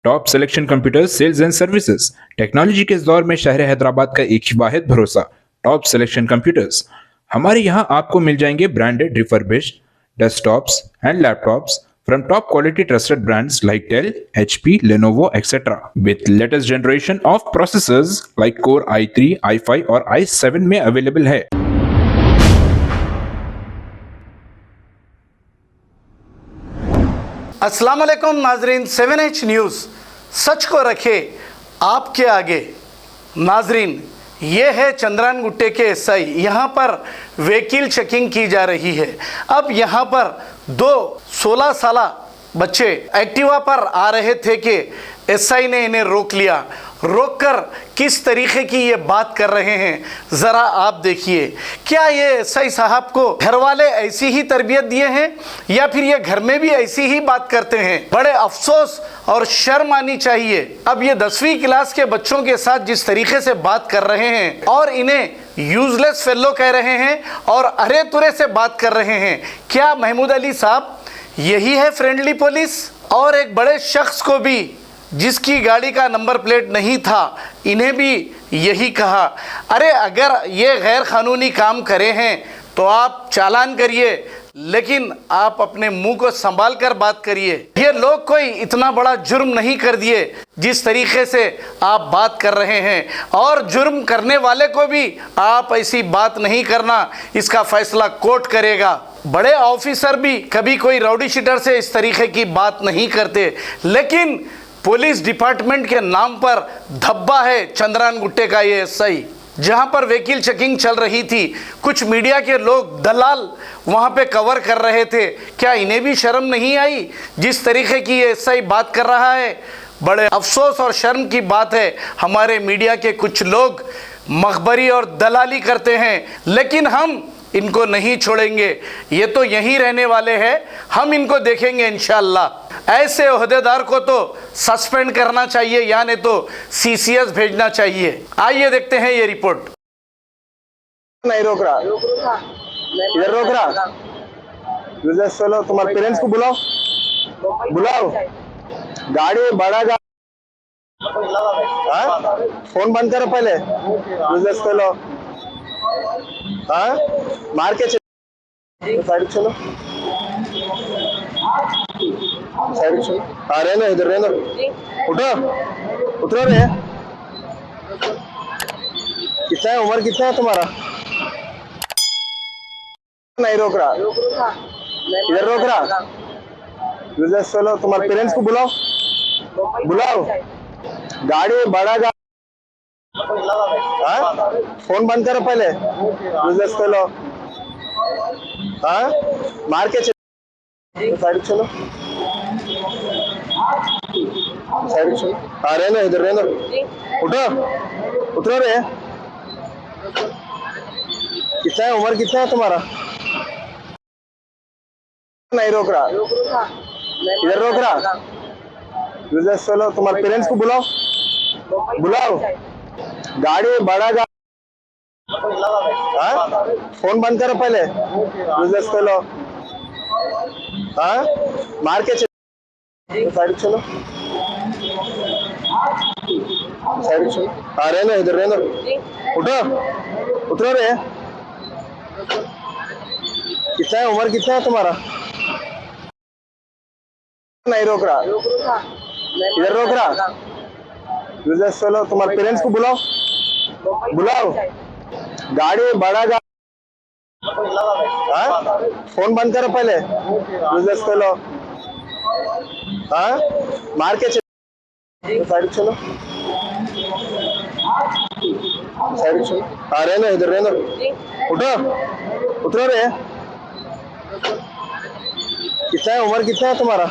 Top Selection Computers sales and services. Technology के इस दौर में शहर हैदराबाद का एक ही वाहिद भरोसा टॉप सिलेक्शन कंप्यूटर्स। हमारे यहाँ आपको मिल जाएंगे branded refurbished desktops and laptops from top quality trusted brands like Dell, HP, Lenovo, etc. with latest generation of processors like Core i3, i5 और i7 में अवेलेबल है। अस्सलाम वालेकुम नाजरीन, 7H न्यूज़ सच को रखे आपके आगे। नाजरीन, ये है चंद्रान गुट्टे के एसआई। यहाँ पर व्हीकल चेकिंग की जा रही है। अब यहाँ पर दो 16 साला बच्चे एक्टिवा पर आ रहे थे कि एसआई ने इन्हें रोक लिया। रोककर किस तरीके की ये बात कर रहे हैं ज़रा आप देखिए। क्या ये एसआई साहब को घर वाले ऐसी ही तरबियत दिए हैं या फिर ये घर में भी ऐसी ही बात करते हैं? बड़े अफसोस और शर्म आनी चाहिए। अब ये 10वीं क्लास के बच्चों के साथ जिस तरीके से बात कर रहे हैं और इन्हें यूजलेस फेलो कह रहे हैं और अरे तुरे से बात कर रहे हैं, क्या महमूद अली साहब यही है फ्रेंडली पुलिस? और एक बड़े शख्स को भी जिसकी गाड़ी का नंबर प्लेट नहीं था, इन्हें भी यही कहा, अरे अगर ये गैर कानूनी काम करे हैं तो आप चालान करिए, लेकिन आप अपने मुंह को संभाल कर बात करिए। ये लोग कोई इतना बड़ा जुर्म नहीं कर दिए जिस तरीके से आप बात कर रहे हैं, और जुर्म करने वाले को भी आप ऐसी बात नहीं करना, इसका फैसला कोर्ट करेगा। बड़े ऑफिसर भी कभी कोई राउडी शीटर से इस तरीके की बात नहीं करते, लेकिन पुलिस डिपार्टमेंट के नाम पर धब्बा है चंद्रान गुट्टे का ये एसआई। जहां पर व्हीकल चेकिंग चल रही थी, कुछ मीडिया के लोग दलाल वहां पे कवर कर रहे थे। क्या इन्हें भी शर्म नहीं आई जिस तरीके की ये एसआई बात कर रहा है? बड़े अफसोस और शर्म की बात है, हमारे मीडिया के कुछ लोग मखबरी और दलाली करते हैं, लेकिन हम इनको नहीं छोड़ेंगे। ये तो यहीं रहने वाले हैं, हम इनको देखेंगे इंशाअल्लाह। ऐसे ओहदेदार को तो सस्पेंड करना चाहिए या नहीं तो सीसीएस भेजना चाहिए। आइए देखते हैं ये रिपोर्ट। नहीं रोक रहा, इधर रोक रहा। चलो तुम्हारे पेरेंट्स को बुलाओ, बुलाओ। गाड़ी बड़ा फोन बंद करो पहले। चलो हाँ, मार के साइड चलो, साइड चलो। हाँ रहना, इधर रहना। उठो, उतरो रे। कितना है उम्र, कितना है तुम्हारा? नहीं रोक रहा, इधर रोक रहा। चलो तुम्हारे पेरेंट्स को बुलाओ, बुलाओ। गाड़ी बड़ा हाँ, फोन बंद करो पहले। चलो हाँ, मार के साइड चलो, साइड चलो। हाँ रहना, इधर रहना। उठो, उतरो रे। कितना है उम्र, कितना है तुम्हारा? नहीं रोक रहा, इधर रोक रहा। चलो तुम्हारे पेरेंट्स को बुलाओ, बुलाओ। गाड़ी बड़ा हाँ, फोन बंद करो पहले। चलो हाँ, मार के साइड चलो, साइड चलो। हाँ रहना, इधर रहना। उठो, उतरो रे। कितना है उम्र, कितना है तुम्हारा? नहीं रोक रहा, इधर रोक रहा। चलो तुम्हारे पेरेंट्स को बुलाओ, बुलाओ। गाड़ी बड़ा हाँ, फोन बंद करो पहले। चलो हाँ, मार के साइड चलो, साइड चलो। हाँ रहना, इधर रहना। उठो, उतरो रे। कितना है उम्र, कितना है तुम्हारा?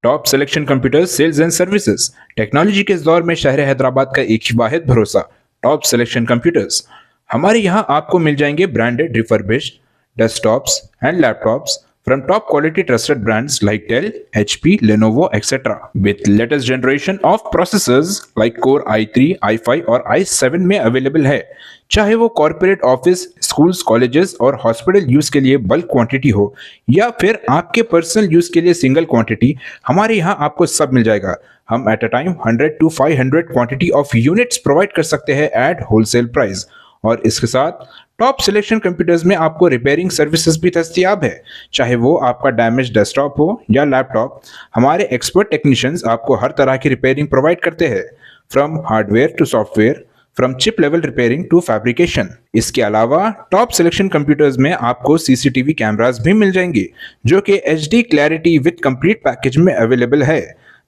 Top Selection Computers sales and services. Technology के इस दौर में शहर हैदराबाद का एक ही वाहिद भरोसा टॉप सिलेक्शन कंप्यूटर्स। हमारे यहाँ आपको मिल जाएंगे branded refurbished desktops and laptops from top quality trusted brands like Dell, HP, Lenovo, etc. with latest generation of processors like Core i3, i5 और i7 में अवेलेबल है। चाहे वो कॉर्पोरेट ऑफिस, स्कूल्स, कॉलेजेस और हॉस्पिटल यूज के लिए bulk quantity हो या फिर आपके पर्सनल यूज के लिए सिंगल क्वांटिटी, हमारे यहाँ आपको सब मिल जाएगा। हम at a time 100 to 500 quantity of units provide कर सकते हैं एट होलसेल प्राइस। और इसके साथ टॉप सिलेक्शन कंप्यूटर्स में आपको रिपेयरिंग सर्विसेज भी दस्तियाब है। चाहे वो आपका डैमेज डेस्कटॉप हो या लैपटॉप, हमारे एक्सपर्ट टेक्नीशियंस आपको हर तरह की रिपेयरिंग प्रोवाइड करते हैं, from hardware to software, from chip level repairing to fabrication. इसके अलावा टॉप सिलेक्शन कंप्यूटर्स में आपको सीसीटीवी कैमरास भी मिल जाएंगे जो कि HD clarity with complete package में अवेलेबल है,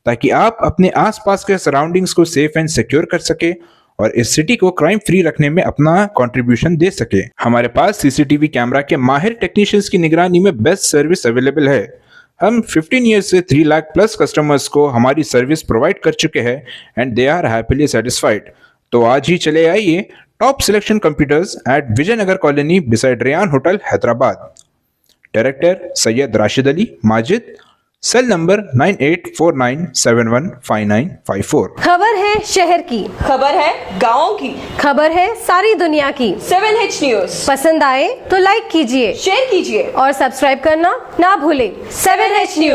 ताकि आप अपने आसपास के सराउंडिंग्स को सेफ एंड सिक्योर कर सके और इस सिटी को क्राइम फ्री रखने में अपना कंट्रीब्यूशन दे सके। हमारे पास सीसीटीवी कैमरा के माहिर टेक्नीशियंस की निगरानी में बेस्ट सर्विस अवेलेबल है। हम 15 ईयर्स से 3 लाख प्लस कस्टमर्स को हमारी सर्विस प्रोवाइड कर चुके हैं and they are happily satisfied. तो आज ही चले आइए Top Selection Computers at Vijayanagar colony beside Rayan hotel, Hyderabad. Director Syed Rashid Ali Majid, cell number 9849715954। खबर है शहर की, खबर है गाँव की, खबर है सारी दुनिया की। 7H न्यूज पसंद आए तो लाइक कीजिए, शेयर कीजिए और सब्सक्राइब करना ना भूलें। 7H news.